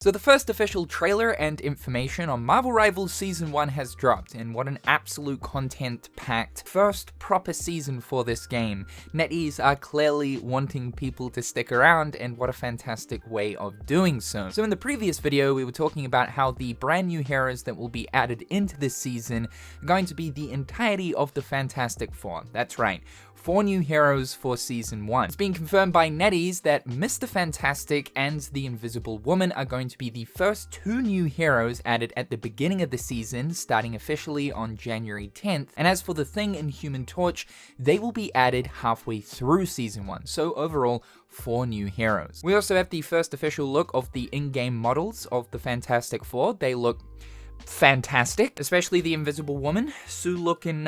So the first official trailer and information on Marvel Rivals Season 1 has dropped, and what an absolute content-packed first proper season for this game. Netease are clearly wanting people to stick around, and what a fantastic way of doing so. So in the previous video, we were talking about how the brand new heroes that will be added into this season are going to be the entirety of the Fantastic Four. That's right. 4 new heroes for Season 1. It's been confirmed by Netease that Mr. Fantastic and the Invisible Woman are going to be the first 2 new heroes added at the beginning of the season, starting officially on January 10th. And as for the Thing and Human Torch, they will be added halfway through Season 1. So overall, 4 new heroes. We also have the first official look of the in-game models of the Fantastic Four. They look fantastic, especially the Invisible Woman. Sue looking,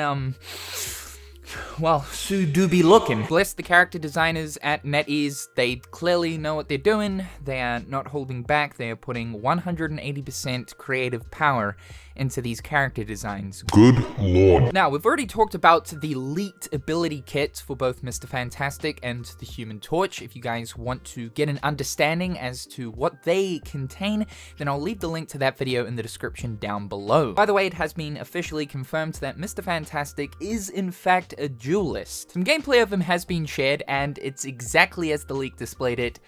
well, Sue do be looking. Bless the character designers at Netease. They clearly know what they're doing. They are not holding back. They are putting 180% creative power into these character designs. Good lord. Now, we've already talked about the leaked ability kits for both Mr. Fantastic and the Human Torch. If you guys want to get an understanding as to what they contain, then I'll leave the link to that video in the description down below. By the way, it has been officially confirmed that Mr. Fantastic is in fact a duelist. Some gameplay of him has been shared, and it's exactly as the leak displayed it.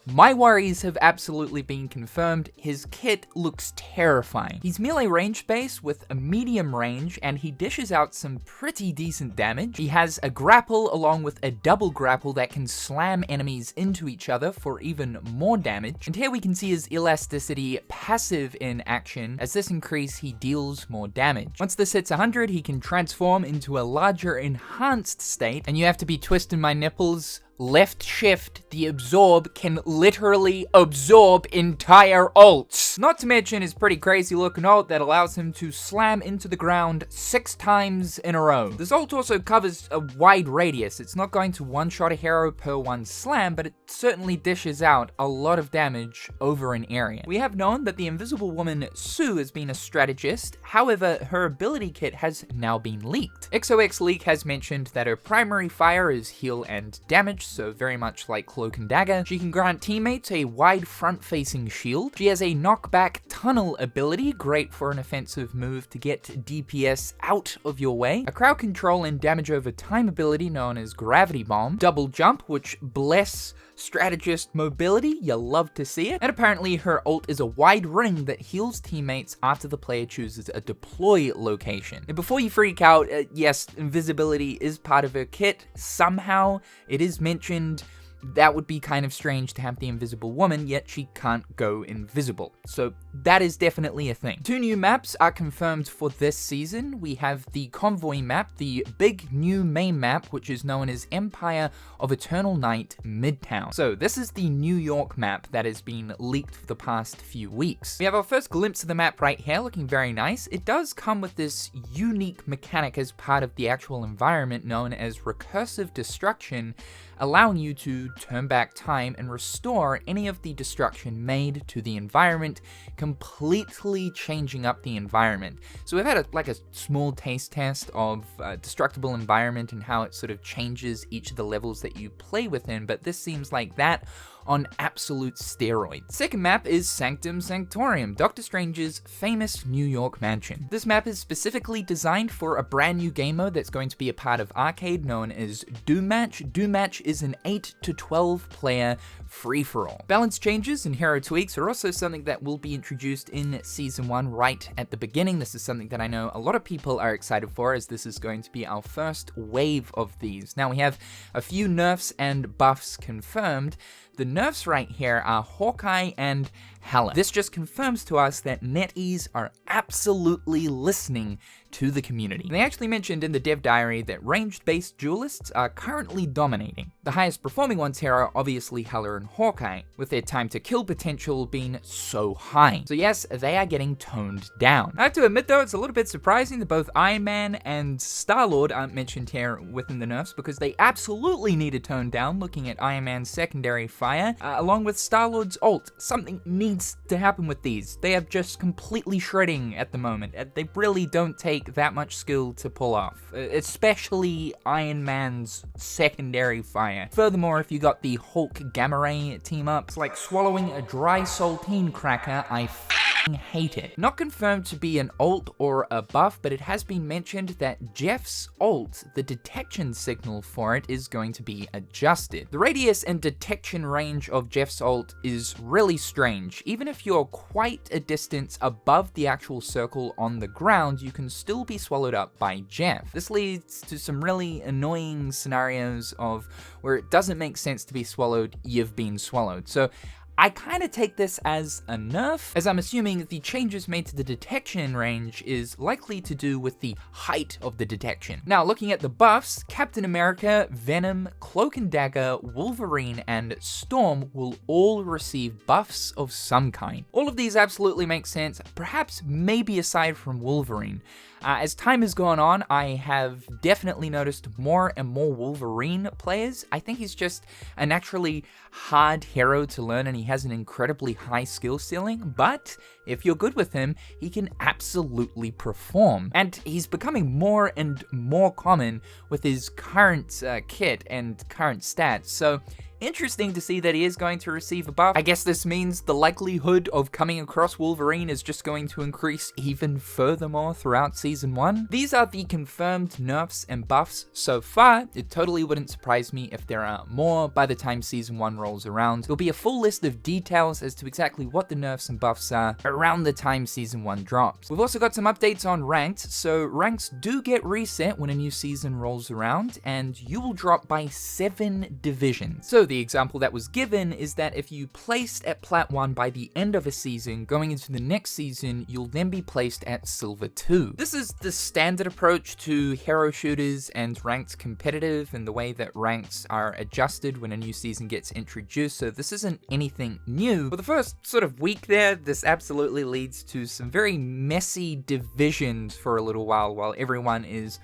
My worries have absolutely been confirmed. His kit looks terrifying. He's melee range based with a medium range, and he dishes out some pretty decent damage. He has a grapple along with a double grapple that can slam enemies into each other for even more damage. And here we can see his elasticity passive in action. As this increases, he deals more damage. Once this hits 100, he can transform into a larger enhanced state, and you have to be twisting my nipples. Left shift, the absorb can literally absorb entire ults. Not to mention his pretty crazy looking ult that allows him to slam into the ground 6 times in a row. This ult also covers a wide radius. It's not going to one-shot a hero per one slam, but it certainly dishes out a lot of damage over an area. We have known that the Invisible Woman Sue has been a strategist. However, her ability kit has now been leaked. XOX Leak has mentioned that her primary fire is heal and damage, so very much like Cloak and Dagger. She can grant teammates a wide front-facing shield. She has a knockback tunnel ability, great for an offensive move to get DPS out of your way. A crowd control and damage over time ability known as Gravity Bomb. Double jump, which bless strategist mobility, you'll love to see it. And apparently her ult is a wide ring that heals teammates after the player chooses a deploy location. And before you freak out, yes, invisibility is part of her kit. Somehow it is mentioned. That would be kind of strange to have the Invisible Woman, yet she can't go invisible. So that is definitely a thing. 2 new maps are confirmed for this season. We have the Convoy map, the big new main map, which is known as Empire of Eternal Night Midtown. So this is the New York map that has been leaked for the past few weeks. We have our first glimpse of the map right here, looking very nice. It does come with this unique mechanic as part of the actual environment known as recursive destruction, allowing you to turn back time and restore any of the destruction made to the environment, completely changing up the environment. So we've had a small taste test of destructible environment and how it sort of changes each of the levels that you play within, but this seems like that on absolute steroids. Second map is Sanctum Sanctorum, Doctor Strange's famous New York mansion. This map is specifically designed for a brand new game mode that's going to be a part of Arcade known as Doom Match. Doom Match is an 8 to 12 player free-for-all. Balance changes and hero tweaks are also something that will be introduced in Season 1 right at the beginning. This is something that I know a lot of people are excited for, as this is going to be our first wave of these. Now we have a few nerfs and buffs confirmed. The nerfs right here are Hawkeye and Helen. This just confirms to us that Netease are absolutely listening to the community. They actually mentioned in the dev diary that ranged-based duelists are currently dominating. The highest performing ones here are obviously Hela and Hawkeye, with their time to kill potential being so high. So yes, they are getting toned down. I have to admit though, it's a little bit surprising that both Iron Man and Star-Lord aren't mentioned here within the nerfs, because they absolutely need to tone down, looking at Iron Man's secondary fire, along with Star-Lord's ult. Something needs needs to happen with these. They are just completely shredding at the moment. They really don't take that much skill to pull off, especially Iron Man's secondary fire. Furthermore, if you got the Hulk Gamma Ray team up, it's like swallowing a dry saltine cracker. I hate it. Not confirmed to be an ult or a buff, but it has been mentioned that Jeff's ult, the detection signal for it, is going to be adjusted. The radius and detection range of Jeff's ult is really strange. Even if you're quite a distance above the actual circle on the ground, you can still be swallowed up by Jeff. This leads to some really annoying scenarios of where it doesn't make sense to be swallowed, you've been swallowed. So I kind of take this as a nerf, as I'm assuming the changes made to the detection range is likely to do with the height of the detection. Now, looking at the buffs, Captain America, Venom, Cloak and Dagger, Wolverine, and Storm will all receive buffs of some kind. All of these absolutely make sense, perhaps maybe aside from Wolverine. As time has gone on, I have definitely noticed more and more Wolverine players. I think he's just a naturally hard hero to learn and he has an incredibly high skill ceiling, but if you're good with him, he can absolutely perform. And he's becoming more and more common with his current kit and current stats, so interesting to see that he is going to receive a buff. I guess this means the likelihood of coming across Wolverine is just going to increase even furthermore throughout Season 1. These are the confirmed nerfs and buffs so far. It totally wouldn't surprise me if there are more by the time Season 1 rolls around. There'll be a full list of details as to exactly what the nerfs and buffs are around the time Season 1 drops. We've also got some updates on ranked, so ranks do get reset when a new season rolls around, and you will drop by 7 divisions. So the example that was given is that if you placed at Plat 1 by the end of a season, going into the next season, you'll then be placed at Silver 2. This is the standard approach to hero shooters and ranked competitive and the way that ranks are adjusted when a new season gets introduced, so this isn't anything new. For the first sort of week there, this absolutely leads to some very messy divisions for a little while everyone is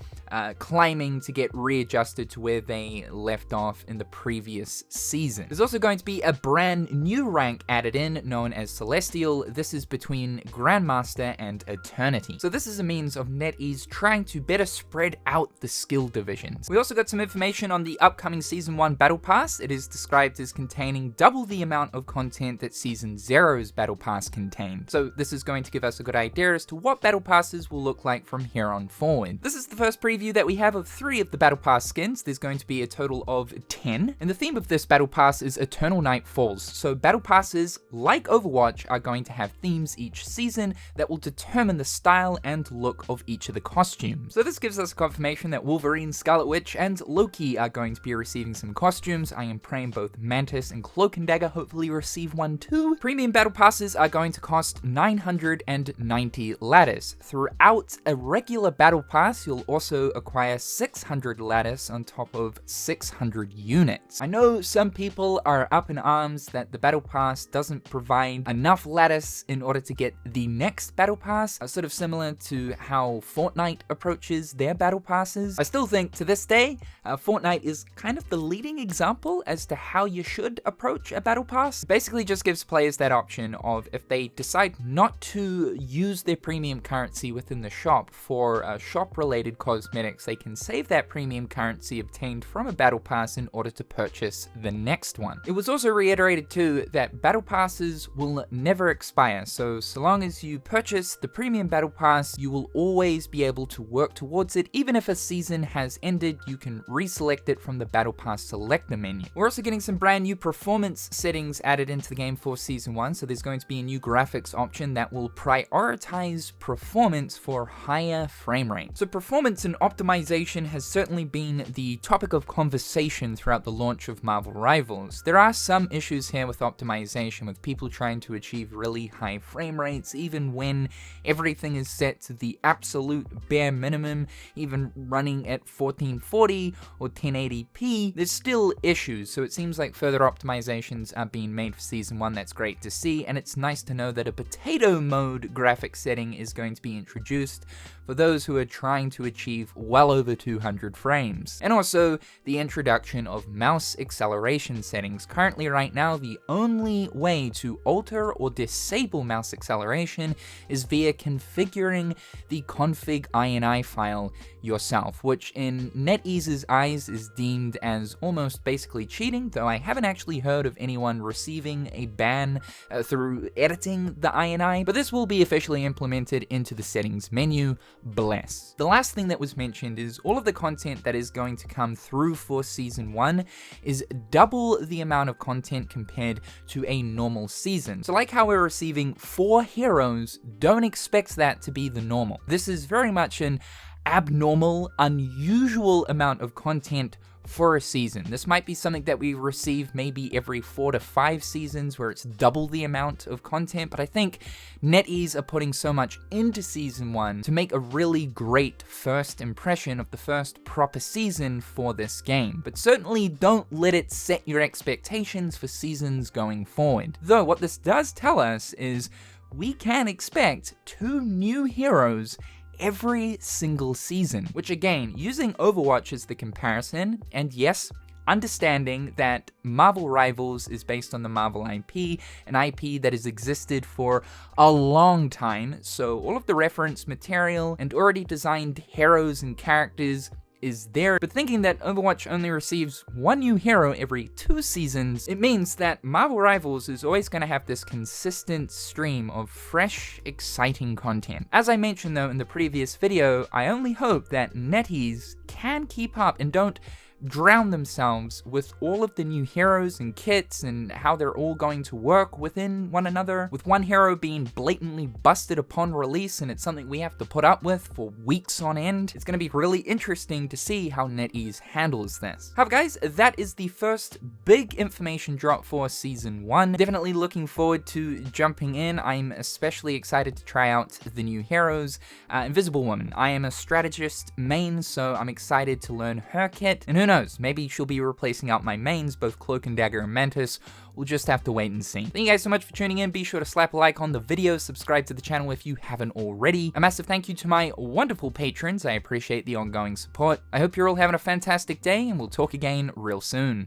climbing to get readjusted to where they left off in the previous season. There's also going to be a brand new rank added in known as Celestial. This is between Grandmaster and Eternity. So this is a means of Netease trying to better spread out the skill divisions. We also got some information on the upcoming Season 1 Battle Pass. It is described as containing double the amount of content that Season 0's Battle Pass contained. So this is going to give us a good idea as to what Battle Passes will look like from here on forward. This is the first preview that we have of 3 of the Battle Pass skins. There's going to be a total of 10, and the theme of this Battle Pass is Eternal Night Falls. So Battle Passes, like Overwatch, are going to have themes each season that will determine the style and look of each of the costumes. So this gives us confirmation that Wolverine, Scarlet Witch, and Loki are going to be receiving some costumes. I am praying both Mantis and Cloak and Dagger hopefully receive one too. Premium Battle Passes are going to cost 990 lattice. Throughout a regular Battle Pass, you'll also acquire 600 lattice on top of 600 units. I know some people are up in arms that the Battle Pass doesn't provide enough lattice in order to get the next Battle Pass, sort of similar to how Fortnite approaches their Battle Passes. I still think to this day, Fortnite is kind of the leading example as to how you should approach a Battle Pass. It basically just gives players that option of if they decide not to use their premium currency within the shop for shop-related cosmetics, they can save that premium currency obtained from a Battle Pass in order to purchase the next one. It was also reiterated too that Battle Passes will never expire, so long as you purchase the premium Battle Pass, you will always be able to work towards it. Even if a season has ended, you can reselect it from the Battle Pass selector menu. We're also getting some brand new performance settings added into the game for Season 1, so there's going to be a new graphics option that will prioritize performance for higher frame rate. So performance and optimization has certainly been the topic of conversation throughout the launch of Marvel Rivals. There are some issues here with optimization, with people trying to achieve really high frame rates even when everything is set to the absolute bare minimum, even running at 1440 or 1080p. There's still issues, so it seems like further optimizations are being made for Season 1. That's great to see, and it's nice to know that a potato mode graphic setting is going to be introduced for those who are trying to achieve well over 200 frames. And also the introduction of mouse acceleration settings. Currently right now, the only way to alter or disable mouse acceleration is via configuring the config ini file yourself, which in Netease's eyes is deemed as almost basically cheating, though I haven't actually heard of anyone receiving a ban through editing the ini, but this will be officially implemented into the settings menu, bless. The last thing that was mentioned is all of the content that is going to come through for Season 1 is double the amount of content compared to a normal season. So like how we're receiving 4 heroes, don't expect that to be the normal. This is very much an abnormal, unusual amount of content for a season. This might be something that we receive maybe every 4 to 5 seasons where it's double the amount of content, but I think Netease are putting so much into Season 1 to make a really great first impression of the first proper season for this game. But certainly don't let it set your expectations for seasons going forward. Though what this does tell us is we can expect 2 new heroes every single season, which again, using Overwatch as the comparison, and yes, understanding that Marvel Rivals is based on the Marvel IP, an IP that has existed for a long time, so all of the reference material and already designed heroes and characters is there, but thinking that Overwatch only receives 1 new hero every 2 seasons, it means that Marvel Rivals is always going to have this consistent stream of fresh, exciting content. As I mentioned though in the previous video, I only hope that Netease can keep up and don't drown themselves with all of the new heroes and kits and how they're all going to work within one another, with one hero being blatantly busted upon release and it's something we have to put up with for weeks on end. It's going to be really interesting to see how Netease handles this. However guys, that is the first big information drop for Season 1. Definitely looking forward to jumping in. I'm especially excited to try out the new heroes. Invisible Woman. I am a strategist main, so I'm excited to learn her kit, and who knows, maybe she'll be replacing out my mains, both Cloak and Dagger and Mantis. We'll just have to wait and see. Thank you guys so much for tuning in. Be sure to slap a like on the video, subscribe to the channel if you haven't already. A massive thank you to my wonderful patrons. I appreciate the ongoing support. I hope you're all having a fantastic day, and we'll talk again real soon.